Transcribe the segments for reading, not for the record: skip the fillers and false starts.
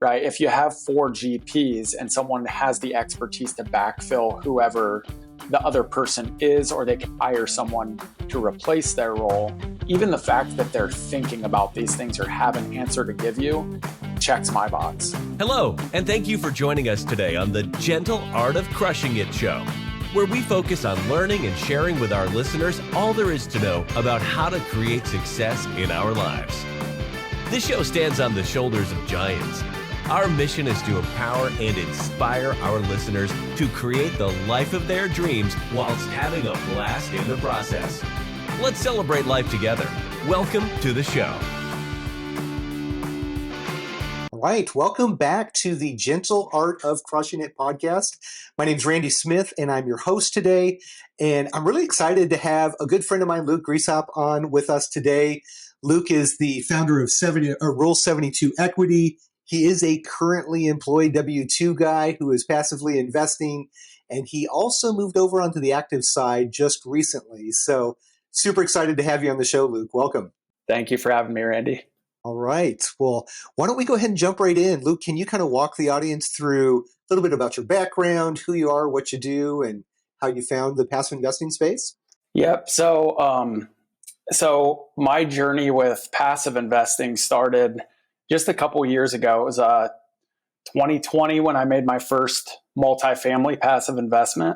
right? If you have 4 GPs and someone has the expertise to backfill whoever the other person is, or they can hire someone to replace their role, even the fact that they're thinking about these things or have an answer to give you checks my box. Hello, and thank you for joining us today on the Gentle Art of Crushing It show, where we focus on learning and sharing with our listeners all there is to know about how to create success in our lives. This show stands on the shoulders of giants. Our mission is to empower and inspire our listeners to create the life of their dreams whilst having a blast in the process. Let's celebrate life together. Welcome to the show. All right, welcome back to the Gentle Art of Crushing It podcast. My name's Randy Smith, and I'm your host today. And I'm really excited to have a good friend of mine, Luke Grieshop, on with us today. Luke is the founder of Rule72 Equity. He is a currently employed W-2 guy who is passively investing, and he also moved over onto the active side just recently. So super excited to have you on the show, Luke. Welcome. Thank you for having me, Randy. All right. Well, why don't we go ahead and jump right in? Luke, can you kind of walk the audience through a little bit about your background, who you are, what you do, and how you found the passive investing space? Yep. So my journey with passive investing started just a couple years ago. It was 2020 when I made my first multifamily passive investment.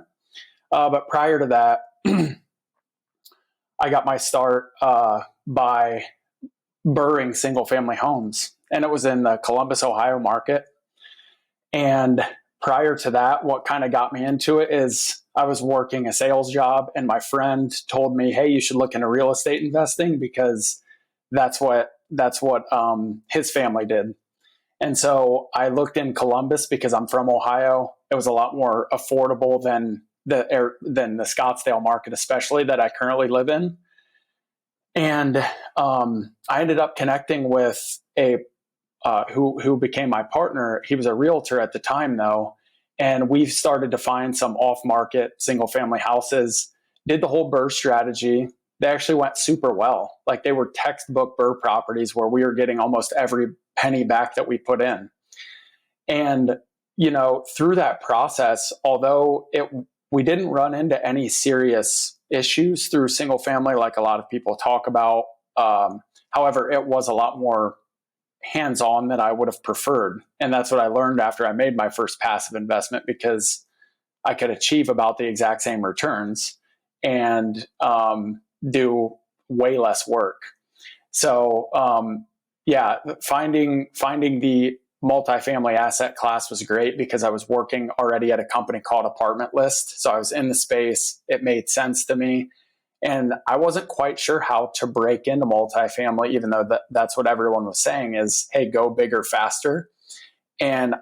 But prior to that, I got my start by BRRRing single family homes. And it was in the Columbus, Ohio market. And prior to that, what kind of got me into it is I was working a sales job, and my friend told me, hey, you should look into real estate investing because that's what his family did. And so I looked in Columbus because I'm from Ohio. It was a lot more affordable than the Scottsdale market, especially that I currently live in. And I ended up connecting with who became my partner. He was a realtor at the time, though, and we started to find some off-market single-family houses. Did the whole BRRRR strategy. They actually went super well. Like, they were textbook BRRRR properties where we were getting almost every penny back that we put in. And, through that process, although we didn't run into any serious issues through single family like a lot of people talk about. However, it was a lot more hands-on than I would have preferred. And that's what I learned after I made my first passive investment, because I could achieve about the exact same returns and do way less work. So finding the multifamily asset class was great because I was working already at a company called Apartment List. So I was in the space. It made sense to me. And I wasn't quite sure how to break into multifamily, even though that's what everyone was saying is, hey, go bigger, faster. And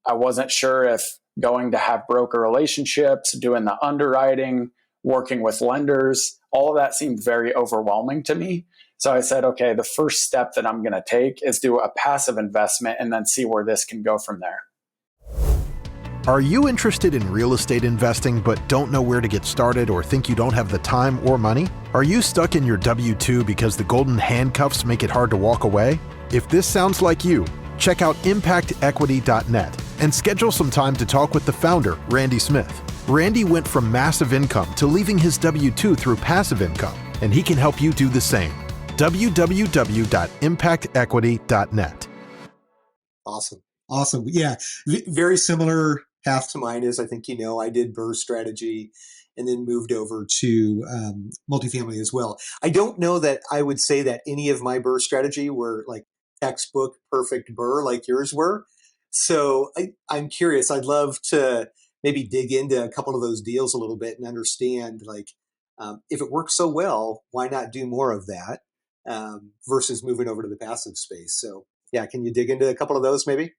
I wasn't sure if going to have broker relationships, doing the underwriting, working with lenders, all of that seemed very overwhelming to me. So I said, okay, the first step that I'm going to take is do a passive investment and then see where this can go from there. Are you interested in real estate investing but don't know where to get started or think you don't have the time or money? Are you stuck in your W-2 because the golden handcuffs make it hard to walk away? If this sounds like you, check out impactequity.net and schedule some time to talk with the founder, Randy Smith. Randy went from massive income to leaving his W-2 through passive income, and he can help you do the same. www.impactequity.net. Awesome. Yeah, very similar path to mine is, I think, I did BRRRR strategy and then moved over to multifamily as well. I don't know that I would say that any of my BRRRR strategy were like textbook perfect BRRRR like yours were. So I'm curious. I'd love to maybe dig into a couple of those deals a little bit and understand, if it works so well, why not do more of that versus moving over to the passive space? So yeah, can you dig into a couple of those maybe?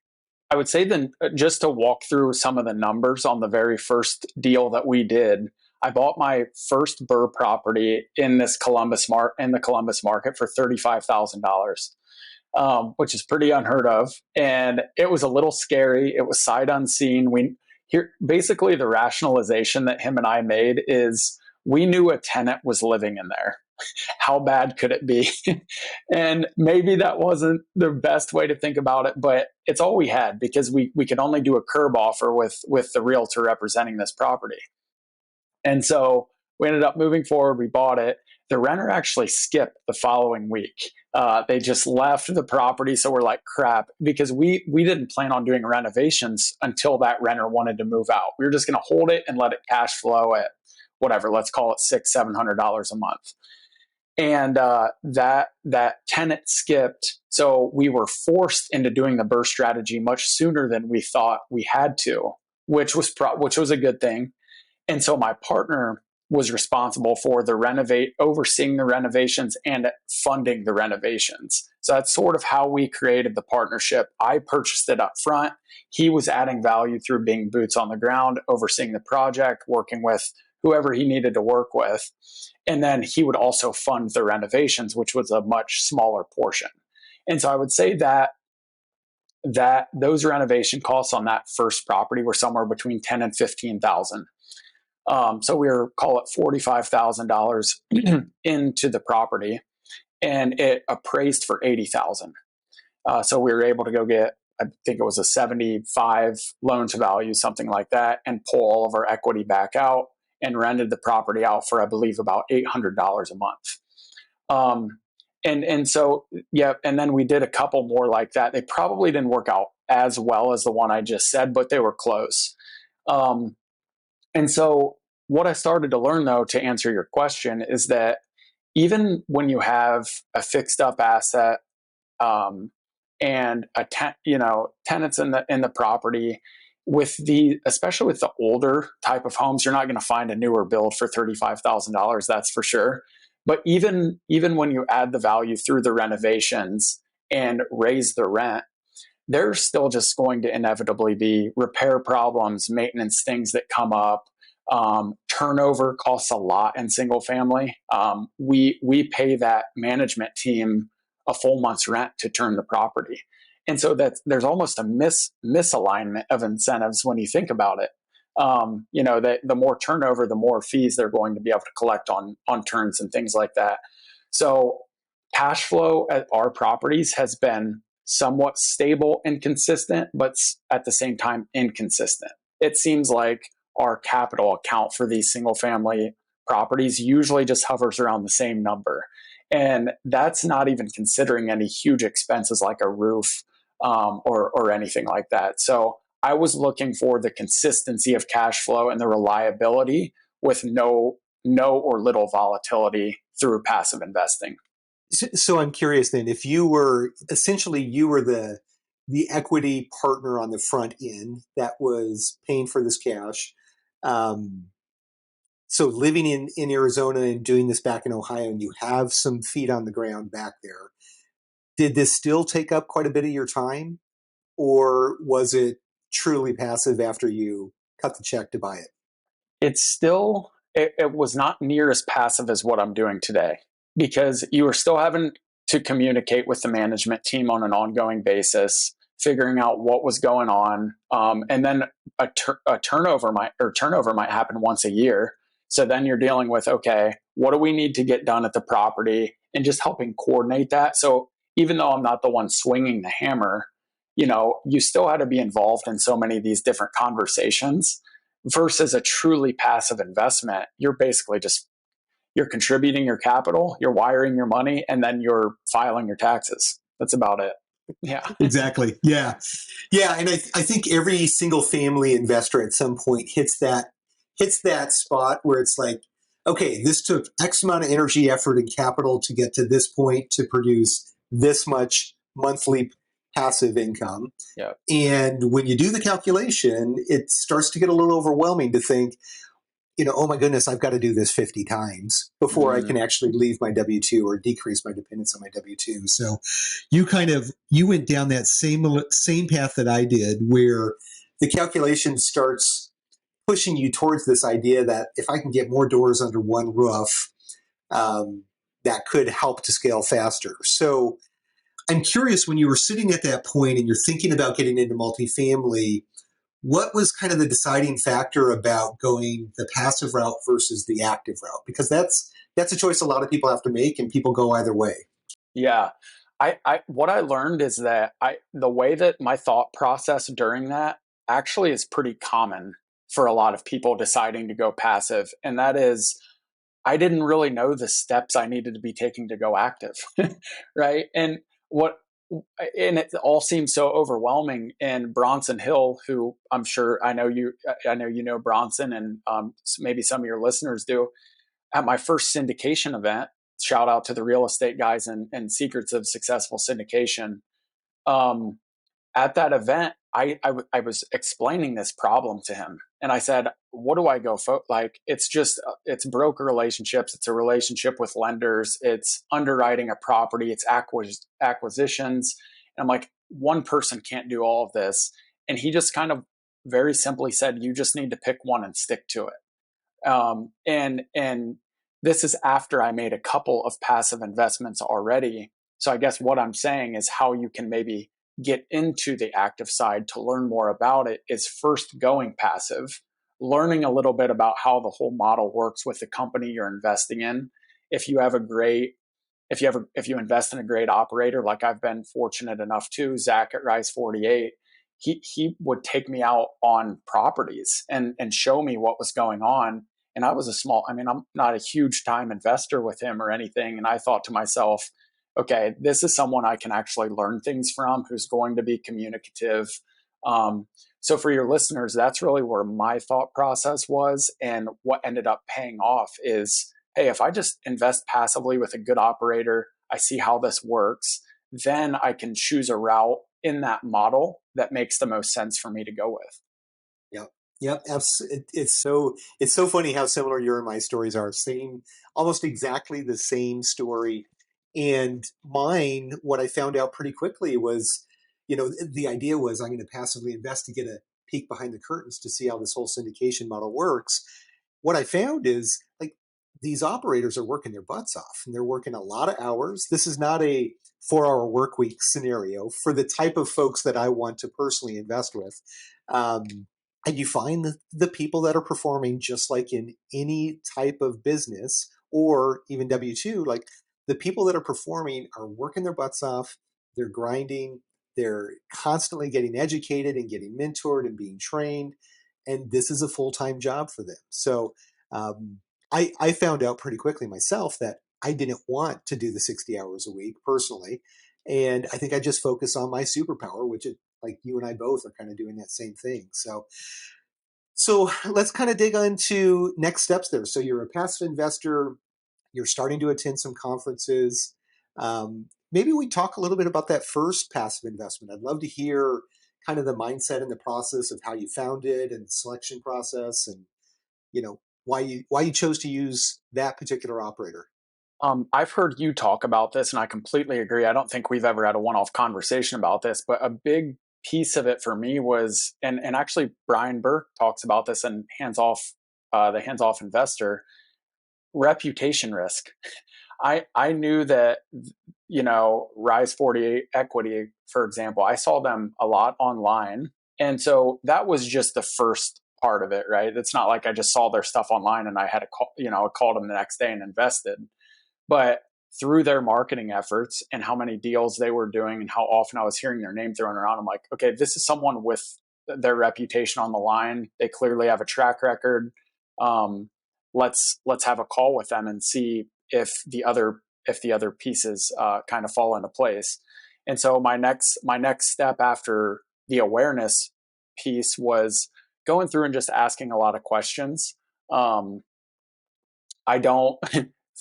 I would say then, just to walk through some of the numbers on the very first deal that we did, I bought my first BRRRR property in the Columbus market for $35,000, which is pretty unheard of. And it was a little scary. It was sight unseen. Basically the rationalization that him and I made is we knew a tenant was living in there. how bad could it be? And maybe that wasn't the best way to think about it, but it's all we had because we could only do a curb offer with the realtor representing this property. And so we ended up moving forward. We bought it. The renter actually skipped the following week. They just left the property. So we're like, crap, because we didn't plan on doing renovations until that renter wanted to move out. We were just going to hold it and let it cash flow at whatever, let's call it $600-700 a month. And that tenant skipped. So we were forced into doing the BRRRR strategy much sooner than we thought we had to, which was a good thing. And so my partner was responsible for overseeing the renovations and funding the renovations. So that's sort of how we created the partnership. I purchased it up front. He was adding value through being boots on the ground, overseeing the project, working with whoever he needed to work with. And then he would also fund the renovations, which was a much smaller portion. And so I would say that those renovation costs on that first property were somewhere between $10,000 and $15,000. So we were, call it $45,000 into the property, and it appraised for $80,000. So we were able to go get, I think it was a 75 loan to value, something like that, and pull all of our equity back out and rented the property out for, I believe, about $800 a month. And so, yeah, and then we did a couple more like that. They probably didn't work out as well as the one I just said, but they were close. And so what I started to learn, though, to answer your question, is that even when you have a fixed up asset and tenants in the property, especially with the older type of homes, you're not going to find a newer build for $35,000. That's for sure. But even when you add the value through the renovations and raise the rent, there's still just going to inevitably be repair problems, maintenance things that come up. Turnover costs a lot in single family. We pay that management team a full month's rent to turn the property. And so there's almost a misalignment of incentives when you think about it. That the more turnover, the more fees they're going to be able to collect on turns and things like that. So cash flow at our properties has been somewhat stable and consistent, but at the same time inconsistent. It seems like our capital account for these single family properties usually just hovers around the same number. And that's not even considering any huge expenses like a roof or anything like that. So I was looking for the consistency of cash flow and the reliability with no or little volatility through passive investing. So I'm curious then, if you were the equity partner on the front end that was paying for this cash. So living in Arizona and doing this back in Ohio, and you have some feet on the ground back there, did this still take up quite a bit of your time, or was it truly passive after you cut the check to buy it? It was not near as passive as what I'm doing today, because you were still having to communicate with the management team on an ongoing basis, figuring out what was going on. And then a turnover might happen once a year. So then you're dealing with, okay, what do we need to get done at the property, and just helping coordinate that. So even though I'm not the one swinging the hammer, you still had to be involved in so many of these different conversations. Versus a truly passive investment, you're basically you're contributing your capital, you're wiring your money, and then you're filing your taxes. That's about it. Yeah. Exactly. Yeah. Yeah. And I think every single family investor at some point hits that spot where it's like, okay, this took X amount of energy, effort, and capital to get to this point to produce this much monthly passive income. Yeah. And when you do the calculation, it starts to get a little overwhelming to think, oh my goodness, I've got to do this 50 times before I can actually leave my W-2 or decrease my dependence on my W-2. So you went down that same path that I did, where the calculation starts pushing you towards this idea that if I can get more doors under one roof, that could help to scale faster. So I'm curious, when you were sitting at that point and you're thinking about getting into multifamily, what was kind of the deciding factor about going the passive route versus the active route? Because that's that's a choice a lot of people have to make, and people go either way. Yeah. I what I learned is that the way that my thought process during that actually is pretty common for a lot of people deciding to go passive. And that is, I didn't really know the steps I needed to be taking to go active. Right. What, and it all seems so overwhelming. And Bronson Hill, who I know you know Bronson, and maybe some of your listeners do. At my first syndication event, shout out to the real estate guys and Secrets of Successful Syndication. Um, at that event, I was explaining this problem to him, and I said, "What do I go for? Like, it's broker relationships, it's a relationship with lenders, it's underwriting a property, it's acquisitions." And I'm like, one person can't do all of this, and he just kind of very simply said, "You just need to pick one and stick to it." And this is after I made a couple of passive investments already. So I guess what I'm saying is how you can maybe get into the active side to learn more about it is first going passive, learning a little bit about how the whole model works with the company you're investing in. If you have a great if you invest in a great operator, like I've been fortunate enough to, Zach at Rise 48, he would take me out on properties and show me what was going on. And I'm not a huge time investor with him or anything. And I thought to myself, okay, this is someone I can actually learn things from, who's going to be communicative. So for your listeners, that's really where my thought process was. And what ended up paying off is, hey, if I just invest passively with a good operator, I see how this works, then I can choose a route in that model that makes the most sense for me to go with. Yep. Yep. It's so funny how similar your and my stories are. Same, almost exactly the same story. And mine, what I found out pretty quickly was, the idea was I'm going to passively invest to get a peek behind the curtains to see how this whole syndication model works. What I found is, like, these operators are working their butts off, and they're working a lot of hours. This is not a 4-hour work week scenario for the type of folks that I want to personally invest with. And you find the people that are performing just like in any type of business or even W-2, like the people that are performing are working their butts off, they're grinding, they're constantly getting educated and getting mentored and being trained. And this is a full-time job for them. So I found out pretty quickly myself that I didn't want to do the 60 hours a week personally. And I think I just focus on my superpower, which is, like, you and I both are kind of doing that same thing. So let's kind of dig into next steps there. So you're a passive investor, you're starting to attend some conferences. Maybe we talk a little bit about that first passive investment. I'd love to hear kind of the mindset and the process of how you found it and the selection process, and why you chose to use that particular operator. I've heard you talk about this, and I completely agree. I don't think we've ever had a one-off conversation about this, but a big piece of it for me was, and actually Brian Burke talks about this in the Hands Off Investor, reputation risk. I knew that, Rise 48 Equity, for example, I saw them a lot online, and so that was just the first part of it, right? It's not like I just saw their stuff online and I had I called them the next day and invested. But through their marketing efforts and how many deals they were doing and how often I was hearing their name thrown around, I'm like, okay, this is someone with their reputation on the line. They clearly have a track record. Let's have a call with them and see if the other pieces kind of fall into place. And so my next step after the awareness piece was going through and just asking a lot of questions. I don't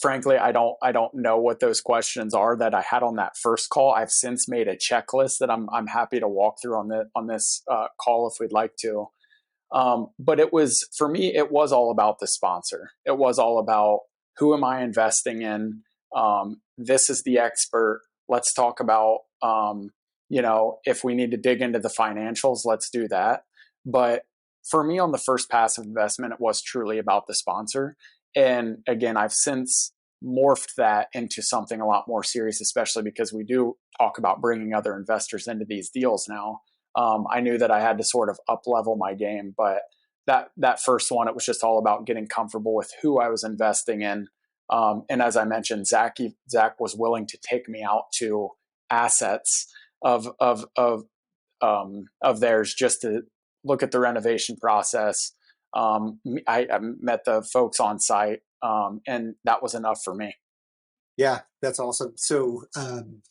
frankly, I don't know what those questions are that I had on that first call. I've since made a checklist that I'm happy to walk through on this call if we'd like to. But it was, for me, it was all about the sponsor. It was all about, who am I investing in? This is the expert. Let's talk about, if we need to dig into the financials, let's do that. But for me, on the first passive investment, it was truly about the sponsor. And again, I've since morphed that into something a lot more serious, especially because we do talk about bringing other investors into these deals now. I knew that I had to sort of up level my game, but that first one, it was just all about getting comfortable with who I was investing in, And as I mentioned, Zach was willing to take me out to assets of of of of theirs just to look at the renovation process. I met the folks on site, and that was enough for me. Yeah, that's awesome. So, and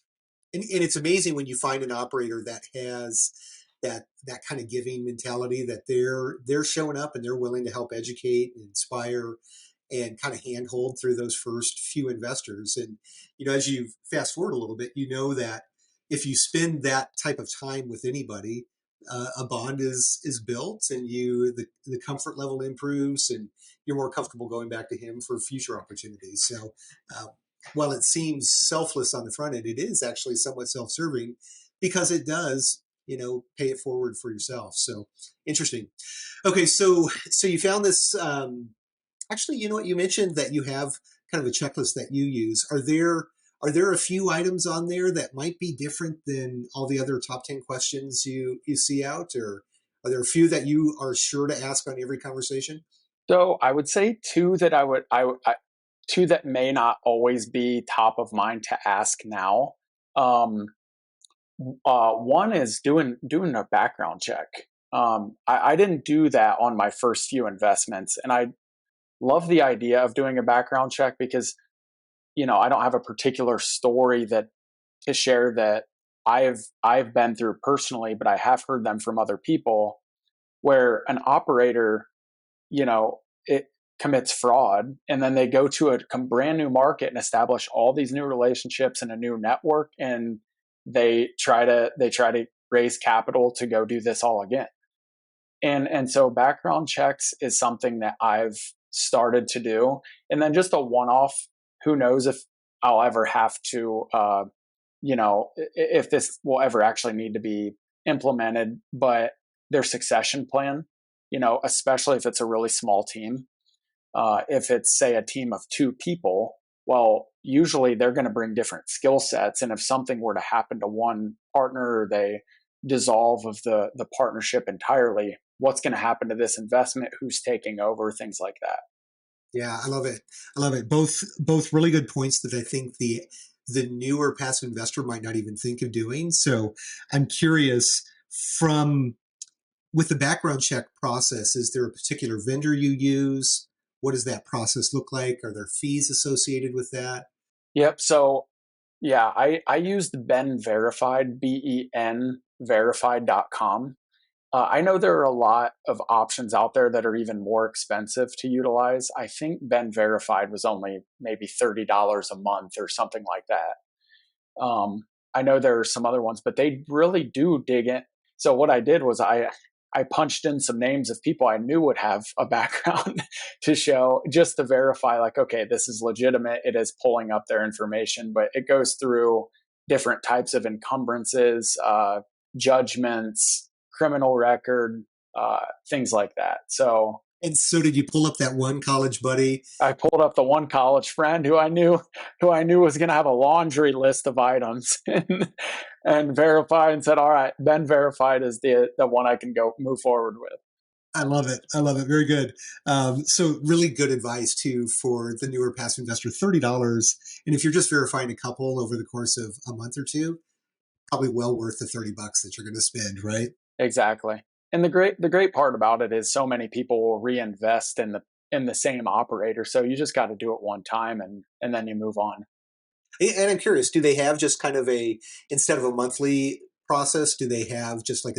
it's amazing when you find an operator that has that kind of giving mentality, that they're showing up and they're willing to help educate and inspire and kind of handhold through those first few investors. And as you fast forward a little bit, that if you spend that type of time with anybody, a bond is built, and the comfort level improves, and you're more comfortable going back to him for future opportunities. So, uh, while it seems selfless on the front end, it is actually somewhat self-serving, because it does, pay it forward for yourself. So interesting. Okay, so you found this. Actually, you know what? You mentioned that you have kind of a checklist that you use. Are there a few items on there that might be different than all the other top 10 questions you see out, or are there a few that you are sure to ask on every conversation? So I would say two that two that may not always be top of mind to ask now. Um, One is doing a background check. I didn't do that on my first few investments, and I love the idea of doing a background check because I don't have a particular story that to share that I've been through personally, but I have heard them from other people where an operator, it commits fraud, and then they go to a brand new market and establish all these new relationships and a new network, and they try to raise capital to go do this all again. And so background checks is something that I've started to do, and then just a one off. Who knows if I'll ever have to, if this will ever actually need to be implemented, but their succession plan, especially if it's a really small team. If it's, say, a team of two people, well, usually they're going to bring different skill sets. And if something were to happen to one partner, or they dissolve of the partnership entirely, what's going to happen to this investment? Who's taking over? Things like that. Yeah, I love it. I love it. Both really good points that I think the newer passive investor might not even think of doing. So I'm curious, from with the background check process, is there a particular vendor you use? What does that process look like? Are there fees associated with that? Yep. So yeah, I used Ben Verified, BEN verified.com. I know there are a lot of options out there that are even more expensive to utilize. I think Ben Verified was only maybe $30 a month or something like that. I know there are some other ones, but they really do dig in. So what I did was I punched in some names of people I knew would have a background to show, just to verify, like, okay, this is legitimate. It is pulling up their information, but it goes through different types of encumbrances, judgments, criminal record, things like that. So And so, did you pull up that one college buddy? I pulled up the one college friend who I knew was going to have a laundry list of items, and verified and said, "All right, Ben Verified is the one I can go move forward with." I love it. I love it. Very good. So, really good advice too for the newer passive investor. $30, and if you're just verifying a couple over the course of a month or two, probably well worth the $30 that you're going to spend, right? Exactly. And the great part about it is so many people will reinvest in the same operator. So you just got to do it one time, and then you move on. And I'm curious, do they have just kind of instead of a monthly process, do they have just like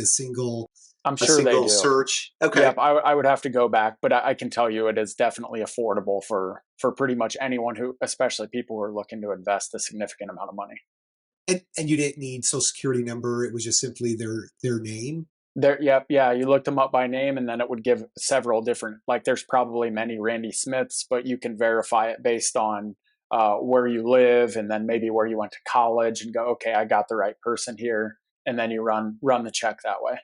I'm a sure they single do. search? Okay. Yep, I would have to go back, but I can tell you it is definitely affordable for pretty much anyone who, especially people who are looking to invest a significant amount of money. And you didn't need social security number. It was just simply their name. There, yep, yeah. You looked them up by name, and then it would give several different. Like, there's probably many Randy Smiths, but you can verify it based on where you live, and then maybe where you went to college, and go, okay, I got the right person here, and then you run the check that way.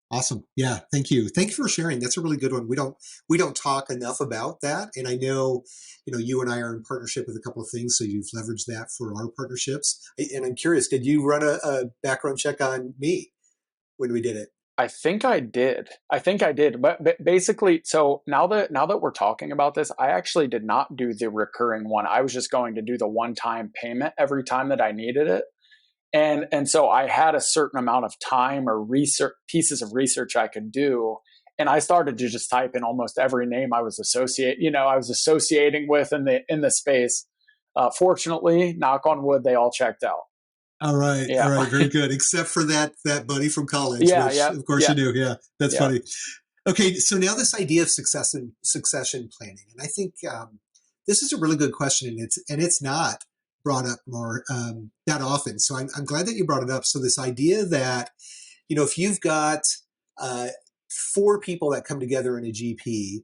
Awesome. Yeah. Thank you. Thank you for sharing. That's a really good one. We don't talk enough about that. And I know, you and I are in partnership with a couple of things, so you've leveraged that for our partnerships. And I'm curious, did you run a background check on me when we did it? I think I did. But basically, so now that we're talking about this, I actually did not do the recurring one. I was just going to do the one-time payment every time that I needed it. And so I had a certain amount of time or research pieces of research I could do. And I started to just type in almost every name I was associating with in the space. Fortunately, knock on wood, they all checked out. All right, all Yeah. right, very good. Except for that buddy from college, Yeah, which yeah, of course yeah, you do. Yeah, that's yeah. funny. Okay, so now this idea of succession planning, and I think this is a really good question, and it's not brought up more that often. So I'm glad that you brought it up. So this idea that if you've got uh, four people that come together in a GP,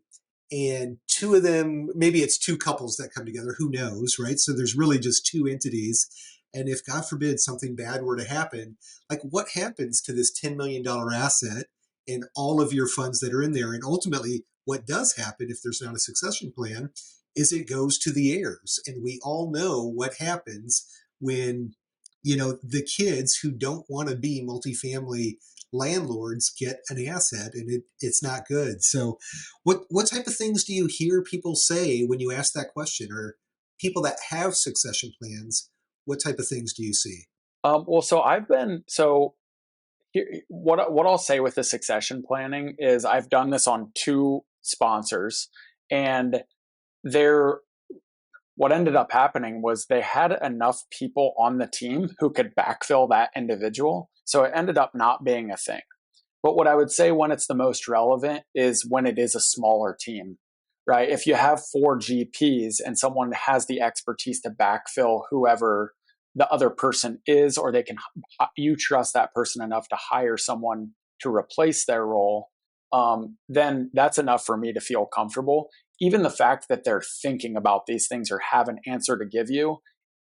and two of them, maybe it's two couples that come together, who knows, right? So there's really just two entities. And if, God forbid, something bad were to happen, like what happens to this $10 million asset and all of your funds that are in there? And ultimately, what does happen if there's not a succession plan is it goes to the heirs. And we all know what happens when, the kids who don't want to be multifamily landlords get an asset, and it's not good. So what type of things do you hear people say when you ask that question? Or people that have succession plans, what type of things do you see? Well, what I'll say with the succession planning is I've done this on two sponsors, and they're what ended up happening was they had enough people on the team who could backfill that individual. So it ended up not being a thing. But what I would say when it's the most relevant is when it is a smaller team, right? If you have four GPs and someone has the expertise to backfill whoever the other person is, or you trust that person enough to hire someone to replace their role, then that's enough for me to feel comfortable. Even the fact that they're thinking about these things or have an answer to give you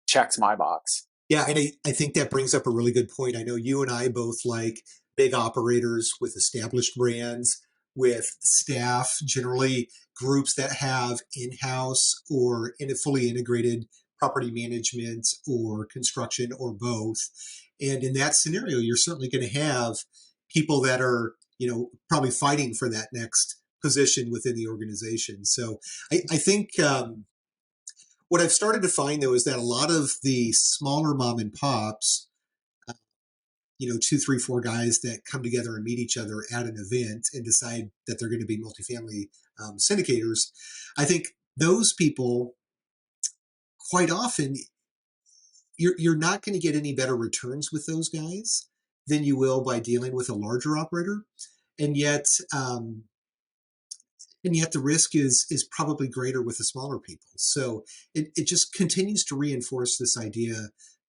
checks my box. Yeah, and I think that brings up a really good point. I know you and I both like big operators with established brands, with staff, generally groups that have in-house or in a fully integrated property management or construction or both. And in that scenario, you're certainly going to have people that are, probably fighting for that next position within the organization. So I think what I've started to find, though, is that a lot of the smaller mom and pops, two, three, four guys that come together and meet each other at an event and decide that they're going to be multifamily syndicators, I think those people, quite often, you're not going to get any better returns with those guys than you will by dealing with a larger operator. And yet, the risk is probably greater with the smaller people. So it just continues to reinforce this idea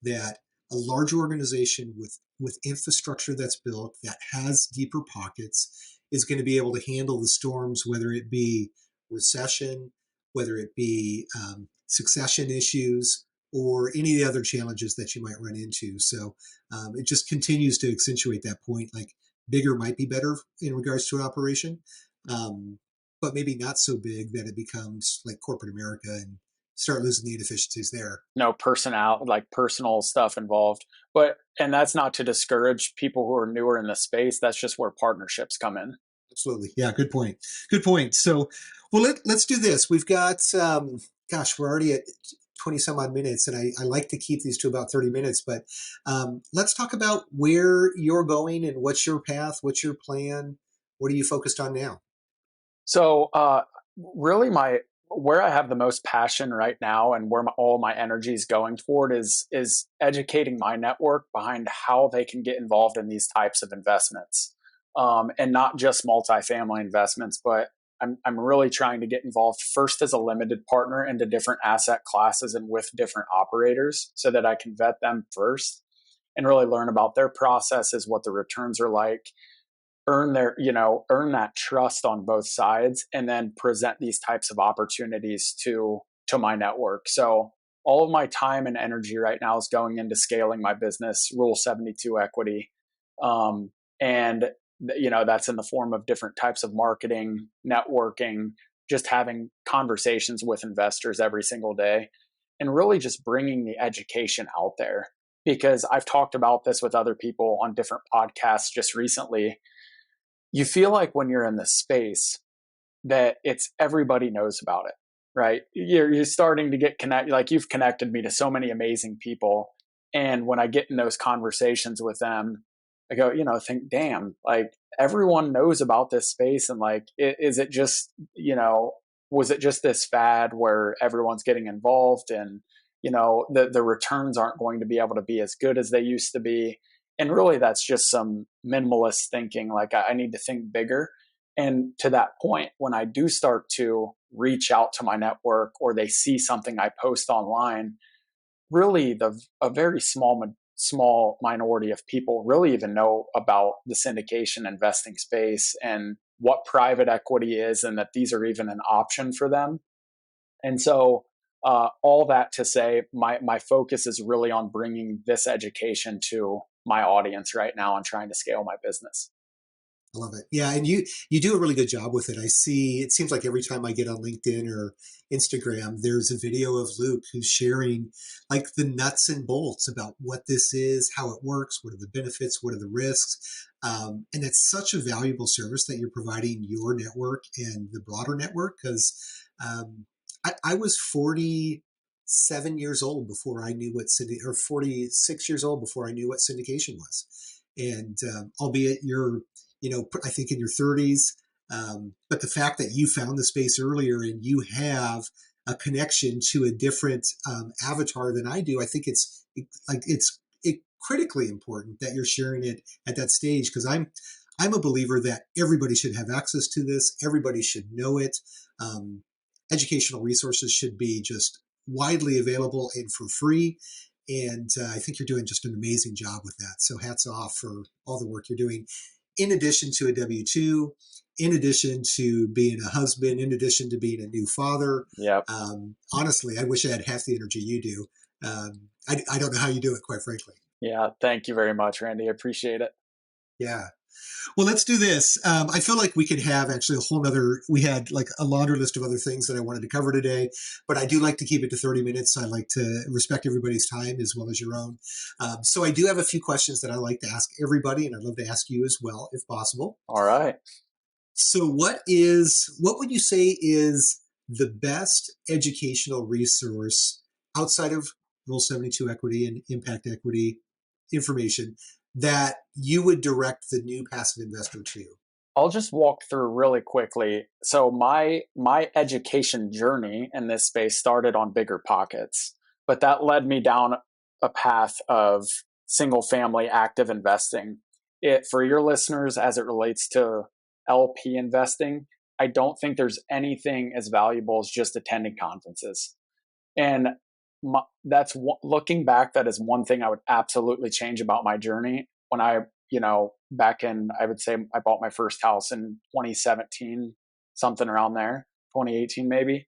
that a large organization with infrastructure that's built that has deeper pockets is going to be able to handle the storms, whether it be recession, whether it be succession issues, or any of the other challenges that you might run into. So it just continues to accentuate that point. Like, bigger might be better in regards to an operation. But maybe not so big that it becomes like corporate America and start losing the inefficiencies there. No personal stuff involved. And that's not to discourage people who are newer in the space. That's just where partnerships come in. Absolutely. Yeah, good point. Good point. So, well, let's do this. We've got, we're already at 20 some odd minutes, and I like to keep these to about 30 minutes, but let's talk about where you're going and what's your path, what's your plan, what are you focused on now? So, really, where I have the most passion right now, and where all my energy is going toward, is educating my network behind how they can get involved in these types of investments, and not just multifamily investments. But I'm really trying to get involved first as a limited partner into different asset classes and with different operators, so that I can vet them first and really learn about their processes, what the returns are like, earn that trust on both sides, and then present these types of opportunities to my network. So all of my time and energy right now is going into scaling my business, Rule72 Equity. And that's in the form of different types of marketing, networking, just having conversations with investors every single day, and really just bringing the education out there. Because I've talked about this with other people on different podcasts just recently. you feel like when you're in this space that it's everybody knows about it, right? You're starting to get connected. Like you've connected me to so many amazing people. And when I get in those conversations with them, I go, think, damn, like everyone knows about this space. And like, is it just, was it just this fad where everyone's getting involved and, the returns aren't going to be able to be as good as they used to be. And really that's just some minimalist thinking. Like I need to think bigger. And to that point, when I do start to reach out to my network or they see something I post online, really a very small minority of people really even know about the syndication investing space and what private equity is and that these are even an option for them. And so all that to say, my focus is really on bringing this education to my audience right now and trying to scale my business. I love it. Yeah, and you do a really good job with it. I see. It seems like every time I get on LinkedIn or Instagram, there's a video of Luke who's sharing like the nuts and bolts about what this is, how it works, what are the benefits, what are the risks, and it's such a valuable service that you're providing your network and the broader network. Because I was 47 years old before I knew what or 46 years old before I knew what syndication was, and albeit you're I think in your 30s. But the fact that you found the space earlier and you have a connection to a different avatar than I do, I think it's critically important that you're sharing it at that stage, because I'm a believer that everybody should have access to this. Everybody should know it. Educational resources should be just widely available and for free. And I think you're doing just an amazing job with that. So hats off for all the work you're doing. In addition to a W-2, in addition to being a husband, in addition to being a new father. Yep. Honestly, I wish I had half the energy you do. I don't know how you do it, quite frankly. Yeah. Thank you very much, Randy. I appreciate it. Yeah. Well, let's do this. I feel like we could have actually we had like a laundry list of other things that I wanted to cover today, but I do like to keep it to 30 minutes. I like to respect everybody's time as well as your own. So I do have a few questions that I like to ask everybody, and I'd love to ask you as well, if possible. All right. So what would you say is the best educational resource outside of Rule 72 Equity and Impact Equity information that you would direct the new passive investor to? I'll just walk through really quickly. So my education journey in this space started on Bigger Pockets, but that led me down a path of single family active investing. For your listeners, as it relates to LP investing, I don't think there's anything as valuable as just attending conferences. And looking back, that is one thing I would absolutely change about my journey. When I back in, I would say I bought my first house in 2017, something around there, 2018 maybe.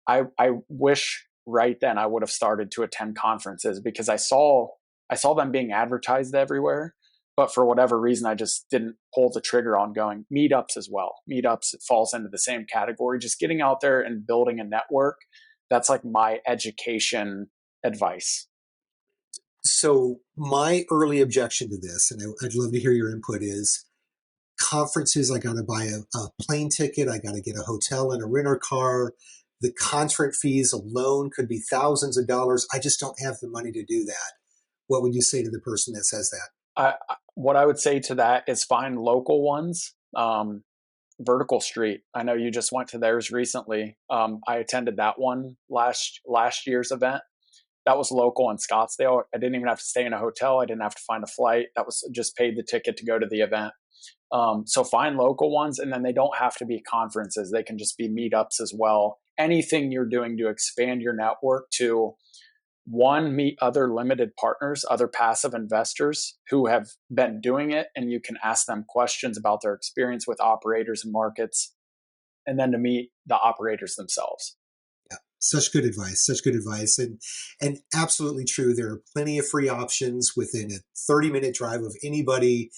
I wish right then I would have started to attend conferences, because I saw them being advertised everywhere, but for whatever reason I just didn't pull the trigger on going. Meetups as well. Meetups, it falls into the same category. Just getting out there and building a network. That's like my education advice. So my early objection to this, and I'd love to hear your input, is conferences. I got to buy a plane ticket. I got to get a hotel and a rental car. The conference fees alone could be thousands of dollars. I just don't have the money to do that. What would you say to the person that says that? What I would say to that is find local ones. Vertical Street, I know you just went to theirs recently. I attended that one last year's event. That was local in Scottsdale. I didn't even have to stay in a hotel. I didn't have to find a flight. That was just paid the ticket to go to the event. So find local ones, and then they don't have to be conferences. They can just be meetups as well. Anything you're doing to expand your network to, one, meet other limited partners, other passive investors who have been doing it, and you can ask them questions about their experience with operators and markets, and then to meet the operators themselves. Yeah, such good advice, and absolutely true. There are plenty of free options within a 30-minute drive of anybody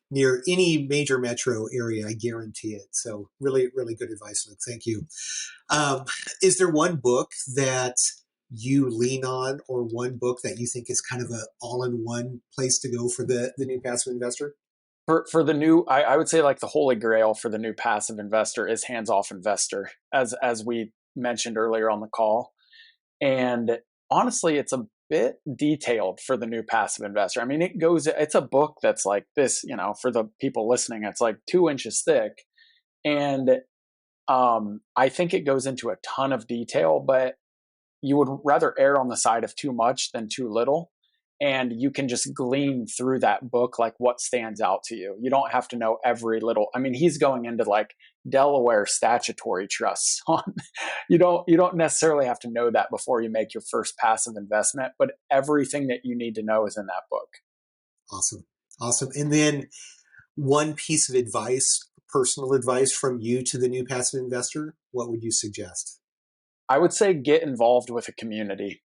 near any major metro area. I guarantee it. So really, really good advice, Luke. Thank you. Is there one book that you lean on, or one book that you think is kind of an all-in-one place to go for the new passive investor? For the new, I would say like the holy grail for the new passive investor is hands-off investor, as we mentioned earlier on the call. And honestly, it's a bit detailed for the new passive investor. I mean, it's a book that's like this, for the people listening, it's like 2 inches thick. And I think it goes into a ton of detail, but you would rather err on the side of too much than too little. And you can just glean through that book, like what stands out to you. You don't have to know every little, I mean, he's going into like Delaware statutory trusts. You don't necessarily have to know that before you make your first passive investment, but everything that you need to know is in that book. Awesome. And then one piece of advice, personal advice from you to the new passive investor, what would you suggest? I would say get involved with a community.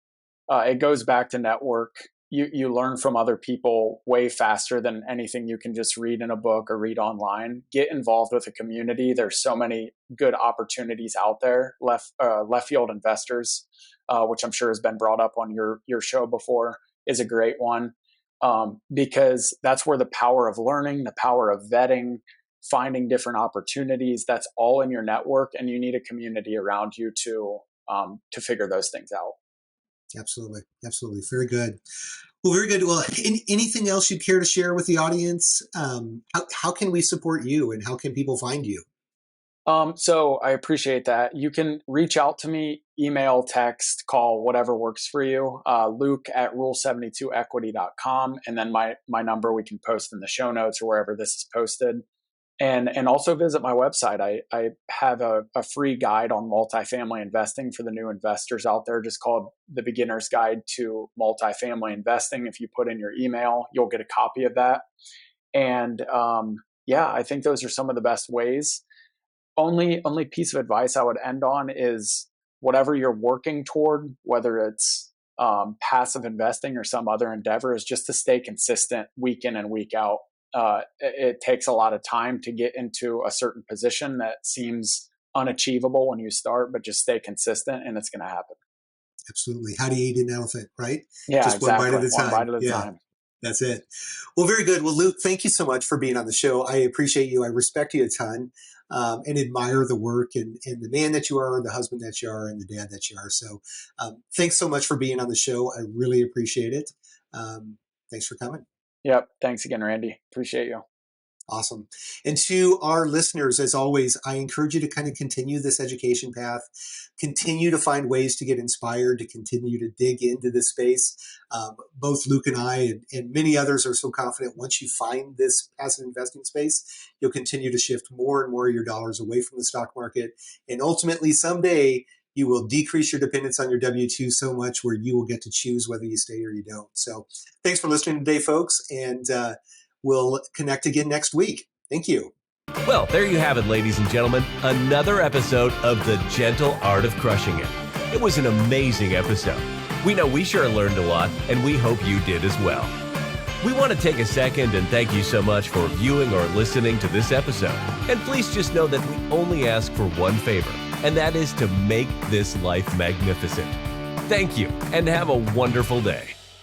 It goes back to network. You learn from other people way faster than anything you can just read in a book or read online. Get involved with a community. There's so many good opportunities out there. Left field investors, which I'm sure has been brought up on your show before, is a great one, because that's where the power of learning, the power of vetting, finding different opportunities, that's all in your network, and you need a community around you to figure those things out. Absolutely. Very good. Well, very good. Well, anything else you'd care to share with the audience? How can we support you, and how can people find you? So I appreciate that. You can reach out to me, email, text, call, whatever works for you. Luke at Rule72Equity.com. And then my number we can post in the show notes or wherever this is posted. And also visit my website. I have a free guide on multifamily investing for the new investors out there, just called The Beginner's Guide to Multifamily Investing. If you put in your email, you'll get a copy of that. And I think those are some of the best ways. Only piece of advice I would end on is whatever you're working toward, whether it's passive investing or some other endeavor, is just to stay consistent week in and week out. It takes a lot of time to get into a certain position that seems unachievable when you start, but just stay consistent and it's going to happen. Absolutely. How do you eat an elephant, right? Yeah, just exactly. One bite at a time. One bite at a time. That's it. Well, very good. Well, Luke, thank you so much for being on the show. I appreciate you. I respect you a ton, and admire the work and the man that you are, and the husband that you are, and the dad that you are. So thanks so much for being on the show. I really appreciate it. Thanks for coming. Yep. Thanks again, Randy. Appreciate you. Awesome. And to our listeners, as always, I encourage you to kind of continue this education path, continue to find ways to get inspired, to continue to dig into this space. Both Luke and I and many others are so confident once you find this passive investing space, you'll continue to shift more and more of your dollars away from the stock market. And ultimately, someday, you will decrease your dependence on your W-2 so much where you will get to choose whether you stay or you don't. So thanks for listening today, folks. And we'll connect again next week. Thank you. Well, there you have it, ladies and gentlemen. Another episode of The Gentle Art of Crushing It. It was an amazing episode. We know we sure learned a lot, and we hope you did as well. We want to take a second and thank you so much for viewing or listening to this episode. And please just know that we only ask for one favor, and that is to make this life magnificent. Thank you, and have a wonderful day.